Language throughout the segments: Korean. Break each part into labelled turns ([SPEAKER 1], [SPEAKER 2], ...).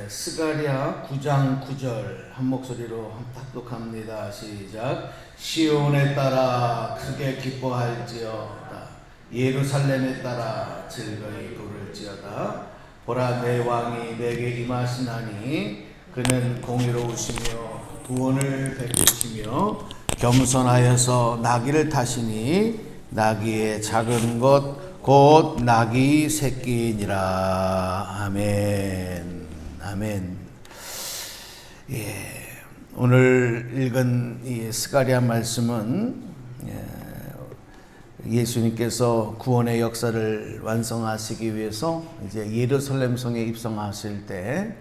[SPEAKER 1] 스가랴 9장 9절 한 목소리로 합독합니다. 시작. 시온에 따라 크게 기뻐할지어다. 예루살렘에 따라 즐거이 부를지어다. 보라, 내 왕이 내게 임하시나니 그는 공의로우시며 구원을 베푸시며 겸손하여서 나귀를 타시니 나귀의 작은 것 곧 나귀 새끼니라. 아멘. 아멘. 오늘 읽은 이 스가랴 말씀은 예수님께서 구원의 역사를 완성하시기 위해서 이제 예루살렘 성에 입성하실 때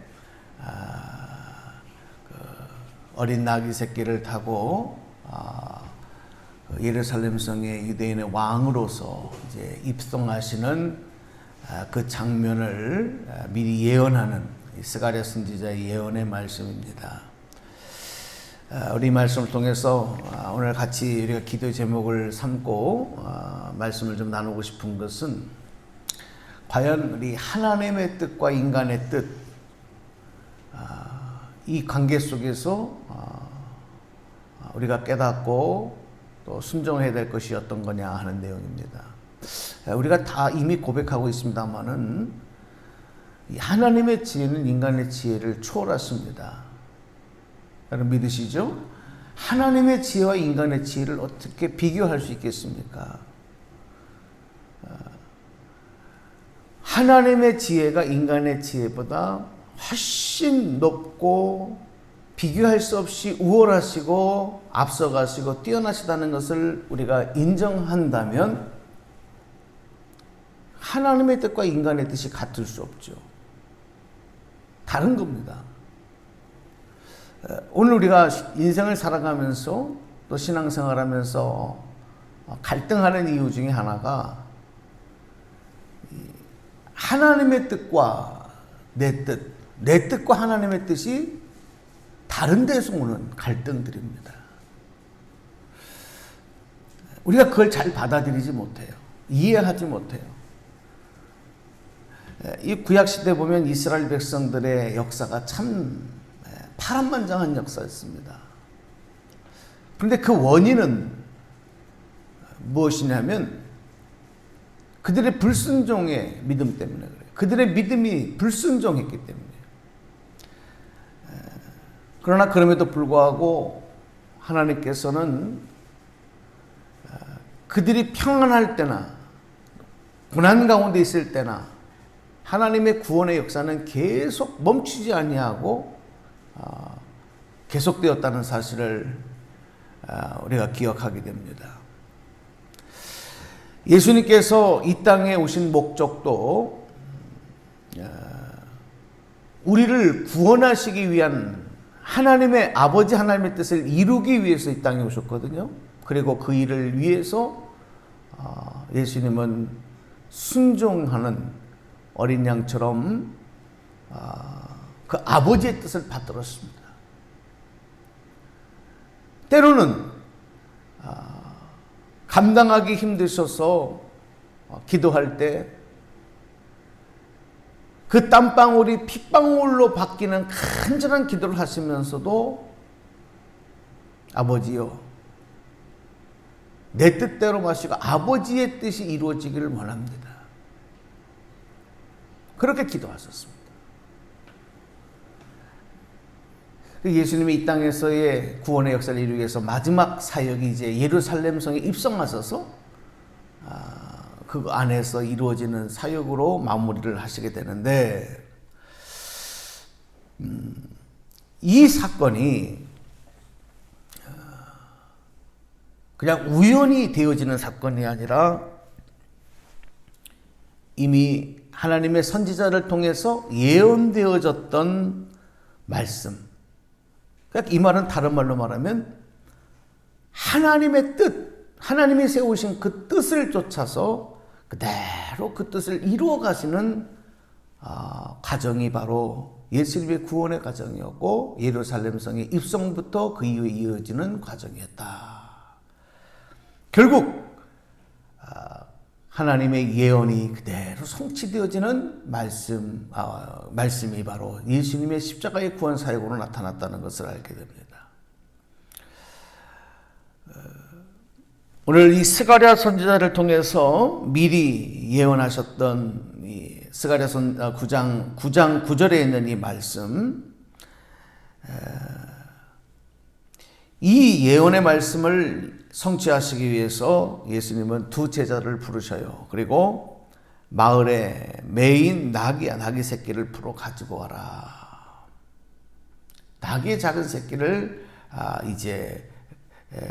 [SPEAKER 1] 어린 나귀 새끼를 타고 예루살렘 성의 유대인의 왕으로서 이제 입성하시는 그 장면을 미리 예언하는 스가랴 선지자의 예언의 말씀입니다. 우리 말씀을 통해서 오늘 같이 우리가 기도 제목을 삼고 말씀을 좀 나누고 싶은 것은 과연 우리 하나님의 뜻과 인간의 뜻, 이 관계 속에서 우리가 깨닫고 또 순종해야 될 것이 어떤 거냐 하는 내용입니다. 우리가 다 이미 고백하고 있습니다만은 하나님의 지혜는 인간의 지혜를 초월했습니다. 여러분 믿으시죠? 하나님의 지혜와 인간의 지혜를 어떻게 비교할 수 있겠습니까? 하나님의 지혜가 인간의 지혜보다 훨씬 높고 비교할 수 없이 우월하시고 앞서가시고 뛰어나시다는 것을 우리가 인정한다면 하나님의 뜻과 인간의 뜻이 같을 수 없죠. 다른 겁니다. 오늘 우리가 인생을 살아가면서 또 신앙생활하면서 갈등하는 이유 중에 하나가 하나님의 뜻과 내 뜻과 하나님의 뜻이 다른 데서 오는 갈등들입니다. 우리가 그걸 잘 받아들이지 못해요. 이해하지 못해요. 이 구약시대 보면 이스라엘 백성들의 역사가 참 파란만장한 역사였습니다. 그런데 그 원인은 무엇이냐면 그들의 불순종의 믿음 때문에 그래요. 그들의 믿음이 불순종했기 때문에. 그러나 그럼에도 불구하고 하나님께서는 그들이 평안할 때나 고난 가운데 있을 때나 하나님의 구원의 역사는 계속 멈추지 아니하고 계속되었다는 사실을 우리가 기억하게 됩니다. 예수님께서 이 땅에 오신 목적도 우리를 구원하시기 위한 하나님의 아버지 하나님의 뜻을 이루기 위해서 이 땅에 오셨거든요. 그리고 그 일을 위해서 예수님은 순종하는 어린 양처럼 그 아버지의 뜻을 받들었습니다. 때로는 감당하기 힘드셔서 기도할 때 그 땀방울이 핏방울로 바뀌는 간절한 기도를 하시면서도 아버지요, 내 뜻대로 마시고 아버지의 뜻이 이루어지기를 원합니다. 그렇게 기도하셨습니다. 예수님이 이 땅에서의 구원의 역사를 이루기 위해서 마지막 사역이 이제 예루살렘 성에 입성하셔서 그 안에서 이루어지는 사역으로 마무리를 하시게 되는데 이 사건이 그냥 우연히 되어지는 사건이 아니라 이미 하나님의 선지자를 통해서 예언되어졌던 말씀. 그러니까 이 말은 다른 말로 말하면 하나님의 뜻, 하나님이 세우신 그 뜻을 쫓아서 그대로 그 뜻을 이루어 가시는 과정이 바로 예수님의 구원의 과정이었고 예루살렘 성의 입성부터 그 이후에 이어지는 과정이었다. 결국 하나님의 예언이 그대로 바로 성취되어지는 말씀이 바로 예수님의 십자가의 구원 사역으로 나타났다는 것을 알게 됩니다. 오늘 이 스가랴 선지자를 통해서 미리 예언하셨던 이 스가랴 9장 9절에 있는 이 말씀, 이 예언의 말씀을 성취하시기 위해서 예수님은 두 제자를 부르셔요. 그리고 마을에 매인 낙이 새끼를 풀어 가지고 와라. 낙의 작은 새끼를 이제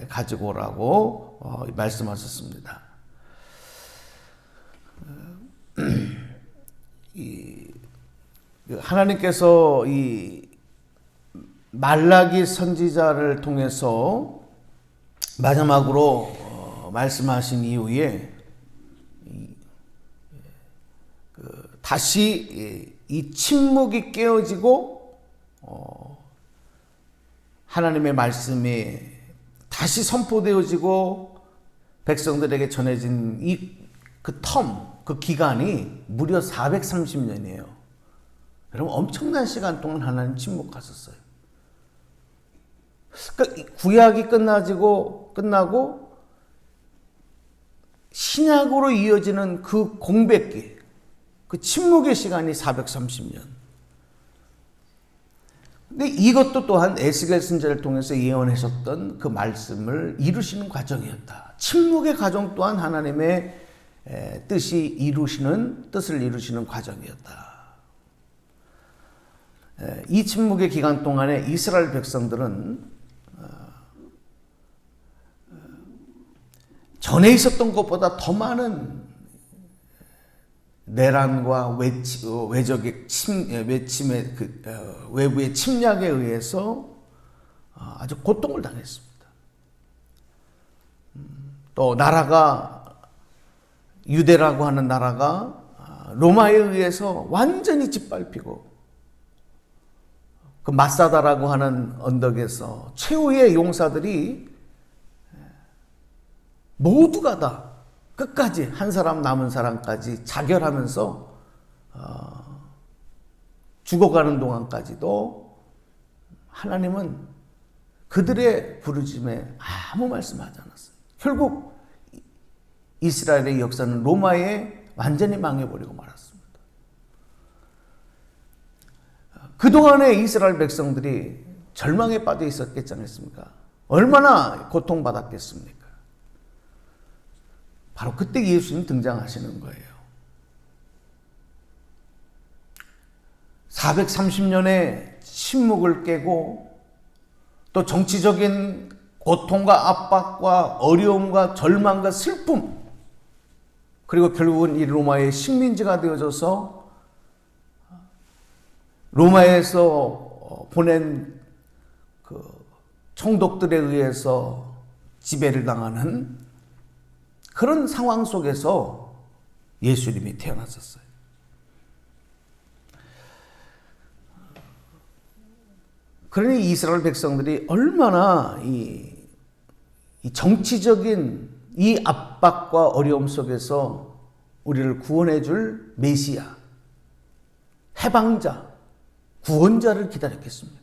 [SPEAKER 1] 가지고 오라고 말씀하셨습니다. 하나님께서 이 말라기 선지자를 통해서 마지막으로 말씀하신 이후에 다시 이 침묵이 깨어지고 하나님의 말씀이 다시 선포되어지고 백성들에게 전해진 그 기간이 무려 430년이에요. 여러분, 엄청난 시간 동안 하나님 침묵하셨어요. 그러니까 구약이 끝나고 신약으로 이어지는 그 공백기, 그 침묵의 시간이 430년. 근데 이것도 또한 에스겔 선지자를 통해서 예언하셨던 그 말씀을 이루시는 과정이었다. 침묵의 과정 또한 하나님의 뜻을 이루시는 과정이었다. 이 침묵의 기간 동안에 이스라엘 백성들은 전에 있었던 것보다 더 많은 내란과 외부의 침략에 의해서 아주 고통을 당했습니다. 또 유대라고 하는 나라가 로마에 의해서 완전히 짓밟히고, 그 마사다라고 하는 언덕에서 최후의 용사들이 모두가 다 끝까지 한 사람 남은 사람까지 자결하면서 죽어가는 동안까지도 하나님은 그들의 부르짖음에 아무 말씀하지 않았어요. 결국 이스라엘의 역사는 로마에 완전히 망해버리고 말았습니다. 그동안에 이스라엘 백성들이 절망에 빠져 있었겠지 않습니까? 얼마나 고통받았겠습니까? 바로 그때 예수님 등장하시는 거예요. 430년의 침묵을 깨고, 또 정치적인 고통과 압박과 어려움과 절망과 슬픔, 그리고 결국은 이 로마의 식민지가 되어져서 로마에서 보낸 그 총독들에 의해서 지배를 당하는 그런 상황 속에서 예수님이 태어나셨어요. 그러니 이스라엘 백성들이 얼마나 이 정치적인 이 압박과 어려움 속에서 우리를 구원해 줄 메시아, 해방자, 구원자를 기다렸겠습니까?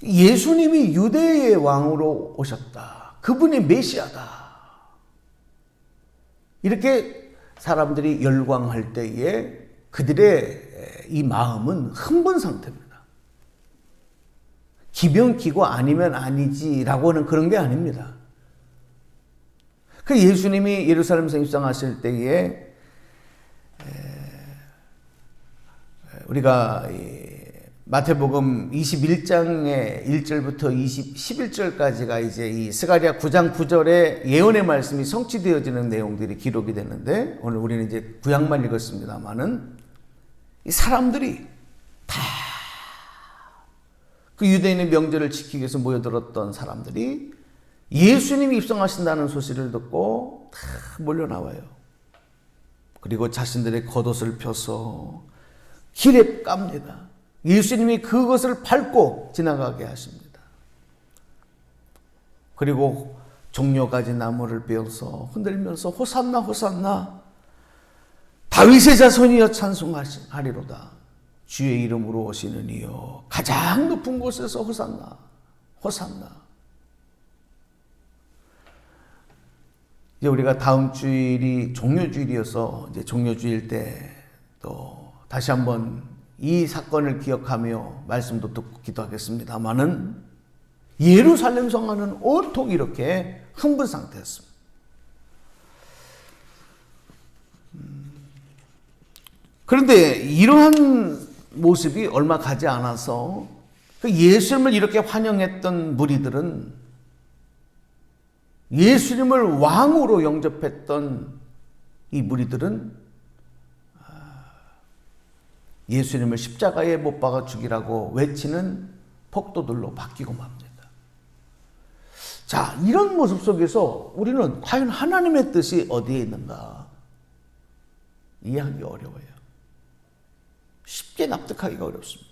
[SPEAKER 1] 예수님이 유대의 왕으로 오셨다. 그분이 메시아다. 이렇게 사람들이 열광할 때에 그들의 이 마음은 흥분 상태입니다. 기면 기고 아니면 아니지라고 하는 그런 게 아닙니다. 그 예수님이 예루살렘에서 입성하실 때에 우리가 마태복음 21장의 1절부터 11절까지가 이제 이 스가랴 9장 9절의 예언의 말씀이 성취되어지는 내용들이 기록이 되는데, 오늘 우리는 이제 구약만 읽었습니다만은 이 사람들이 다 그 유대인의 명절을 지키기 위해서 모여들었던 사람들이 예수님이 입성하신다는 소식을 듣고 다 몰려 나와요. 그리고 자신들의 겉옷을 펴서 길에 깝니다. 예수님이 그것을 밟고 지나가게 하십니다. 그리고 종려가지 나무를 베어서 흔들면서 호산나 호산나 다윗의 자손이여 찬송하리로다. 주의 이름으로 오시는 이여 가장 높은 곳에서 호산나 호산나. 이제 우리가 다음 주일이 종려주일이어서 이제 종려주일 때 또 다시 한번 이 사건을 기억하며 말씀도 듣고 기도하겠습니다마는 예루살렘 성안은 온통 이렇게 흥분 상태였습니다. 그런데 이러한 모습이 얼마 가지 않아서 그 예수님을 이렇게 환영했던 무리들은 예수님을 왕으로 영접했던 이 무리들은 예수님을 십자가에 못 박아 죽이라고 외치는 폭도들로 바뀌고 맙니다. 자, 이런 모습 속에서 우리는 과연 하나님의 뜻이 어디에 있는가 이해하기 어려워요. 쉽게 납득하기가 어렵습니다.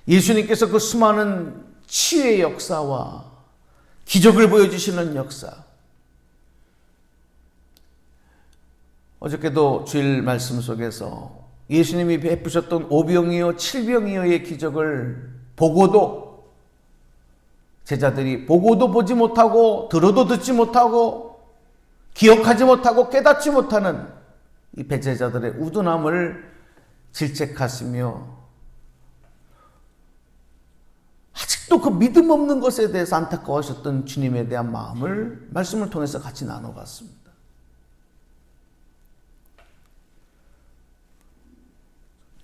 [SPEAKER 1] 예수님께서 그 수많은 치유의 역사와 기적을 보여주시는 역사, 어저께도 주일 말씀 속에서 예수님이 베푸셨던 오병이어 칠병이어의 기적을 보고도 제자들이 보고도 보지 못하고 들어도 듣지 못하고 기억하지 못하고 깨닫지 못하는 이 배제자들의 우둔함을 질책하시며 아직도 그 믿음 없는 것에 대해서 안타까워하셨던 주님에 대한 마음을 말씀을 통해서 같이 나눠봤습니다.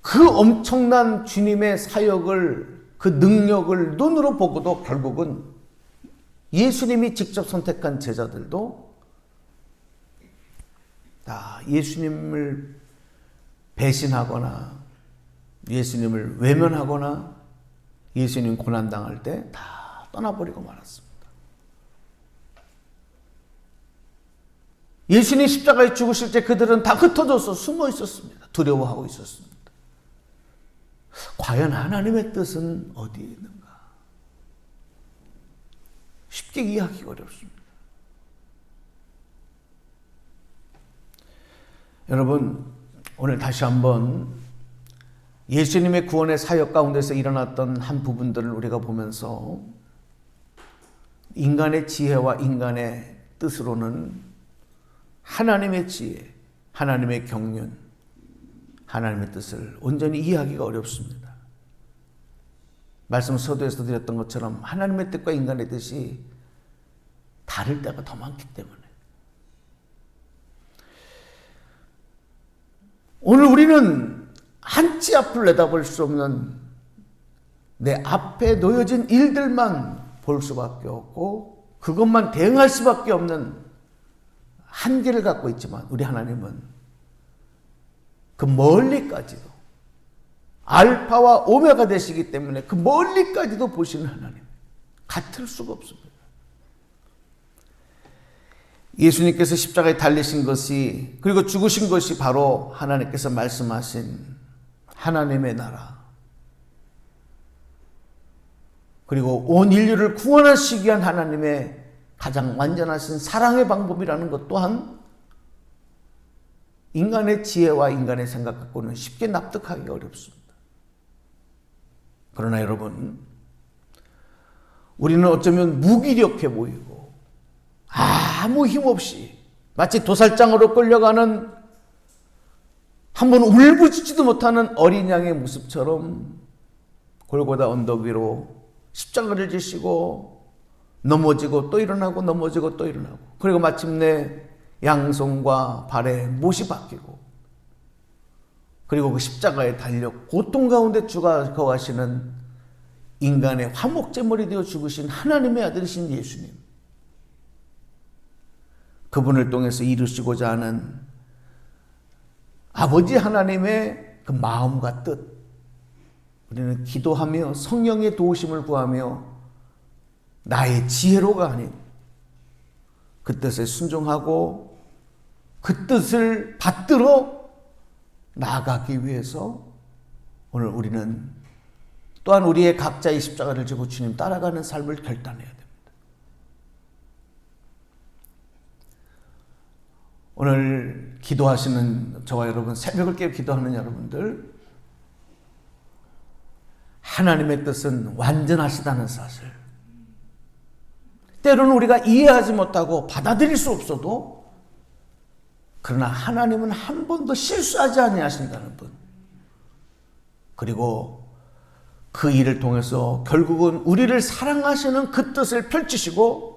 [SPEAKER 1] 그 엄청난 주님의 사역을, 그 능력을 눈으로 보고도 결국은 예수님이 직접 선택한 제자들도 다 예수님을 배신하거나 예수님을 외면하거나 예수님 고난당할 때 다 떠나버리고 말았습니다. 예수님 십자가에 죽으실 때 그들은 다 흩어져서 숨어 있었습니다. 두려워하고 있었습니다. 과연 하나님의 뜻은 어디에 있는가? 쉽게 이해하기가 어렵습니다. 여러분, 오늘 다시 한번 예수님의 구원의 사역 가운데서 일어났던 한 부분들을 우리가 보면서 인간의 지혜와 인간의 뜻으로는 하나님의 지혜, 하나님의 경륜, 하나님의 뜻을 온전히 이해하기가 어렵습니다. 말씀 서두에서 드렸던 것처럼 하나님의 뜻과 인간의 뜻이 다를 때가 더 많기 때문에 오늘 우리는 한치 앞을 내다볼 수 없는 내 앞에 놓여진 일들만 볼 수밖에 없고 그것만 대응할 수밖에 없는 한계를 갖고 있지만 우리 하나님은 그 멀리까지도 알파와 오메가 되시기 때문에 그 멀리까지도 보시는 하나님, 같을 수가 없습니다. 예수님께서 십자가에 달리신 것이 그리고 죽으신 것이 바로 하나님께서 말씀하신 하나님의 나라 그리고 온 인류를 구원하시기 위한 하나님의 가장 완전하신 사랑의 방법이라는 것 또한 인간의 지혜와 인간의 생각 갖고는 쉽게 납득하기가 어렵습니다. 그러나 여러분, 우리는 어쩌면 무기력해 보이고 아무 힘없이 마치 도살장으로 끌려가는 한번 울부짖지도 못하는 어린 양의 모습처럼 골고다 언덕 위로 십자가를 지시고 넘어지고 또 일어나고 넘어지고 또 일어나고 그리고 마침내 양손과 발에 못이 박히고 그리고 그 십자가에 달려 고통 가운데 죽어가시는 인간의 화목제물이 되어 죽으신 하나님의 아들이신 예수님, 그분을 통해서 이루시고자 하는 아버지 하나님의 그 마음과 뜻, 우리는 기도하며 성령의 도우심을 구하며 나의 지혜로가 아닌 그 뜻에 순종하고 그 뜻을 받들어 나아가기 위해서 오늘 우리는 또한 우리의 각자의 십자가를 지고 주님 따라가는 삶을 결단해야 됩니다. 오늘 기도하시는 저와 여러분, 새벽을 깨워 기도하는 여러분들, 하나님의 뜻은 완전하시다는 사실, 때로는 우리가 이해하지 못하고 받아들일 수 없어도, 그러나 하나님은 한 번도 실수하지 아니하신다는 분, 그리고 그 일을 통해서 결국은 우리를 사랑하시는 그 뜻을 펼치시고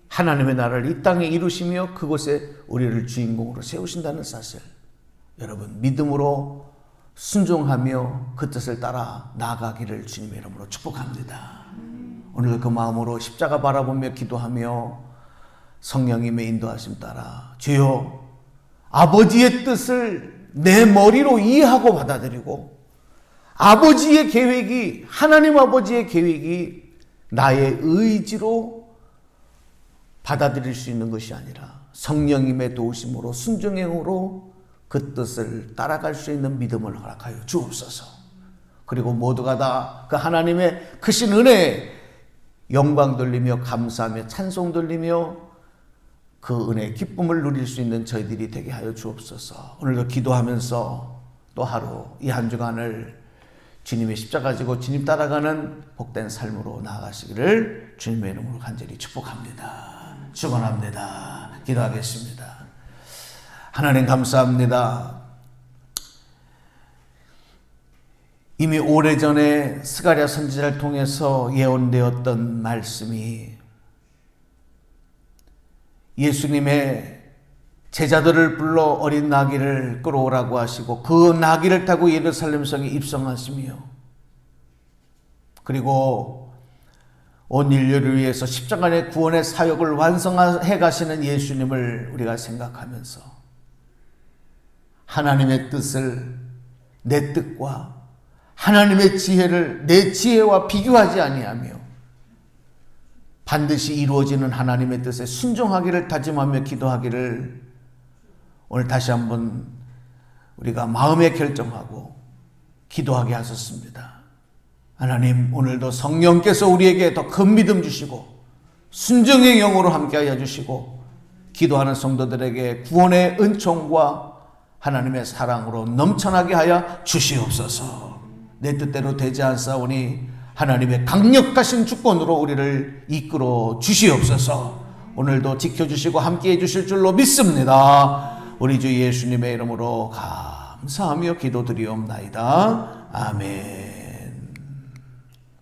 [SPEAKER 1] 하나님의 나라를 이 땅에 이루시며 그곳에 우리를 주인공으로 세우신다는 사실, 여러분 믿음으로 순종하며 그 뜻을 따라 나아가기를 주님의 이름으로 축복합니다. 오늘도 그 마음으로 십자가 바라보며 기도하며 성령님의 인도하심 따라, 주여 아버지의 뜻을 내 머리로 이해하고 받아들이고, 아버지의 계획이, 하나님 아버지의 계획이 나의 의지로 받아들일 수 있는 것이 아니라 성령님의 도우심으로, 순종행으로 그 뜻을 따라갈 수 있는 믿음을 허락하여 주옵소서. 그리고 모두가 다 그 하나님의 크신 은혜에 영광 돌리며 감사하며 찬송 돌리며 그 은혜의 기쁨을 누릴 수 있는 저희들이 되게 하여 주옵소서. 오늘도 기도하면서 또 하루 이 한 주간을 주님의 십자가 지고 주님 따라가는 복된 삶으로 나아가시기를 주님의 이름으로 간절히 축복합니다. 축원합니다. 기도하겠습니다. 하나님 감사합니다. 이미 오래전에 스가랴 선지자를 통해서 예언되었던 말씀이 예수님의 제자들을 불러 어린 나귀를 끌어오라고 하시고 그 나귀를 타고 예루살렘 성에 입성하시며, 그리고 온 인류를 위해서 십자가의 구원의 사역을 완성해 가시는 예수님을 우리가 생각하면서 하나님의 뜻을 내 뜻과 하나님의 지혜를 내 지혜와 비교하지 아니하며 반드시 이루어지는 하나님의 뜻에 순종하기를 다짐하며 기도하기를 오늘 다시 한번 우리가 마음에 결정하고 기도하게 하셨습니다. 하나님, 오늘도 성령께서 우리에게 더 큰 믿음 주시고 순종의 영으로 함께하여 주시고 기도하는 성도들에게 구원의 은총과 하나님의 사랑으로 넘쳐나게 하여 주시옵소서. 내 뜻대로 되지 않사오니 하나님의 강력하신 주권으로 우리를 이끌어 주시옵소서. 오늘도 지켜주시고 함께해 주실 줄로 믿습니다. 우리 주 예수님의 이름으로 감사하며 기도드리옵나이다. 아멘.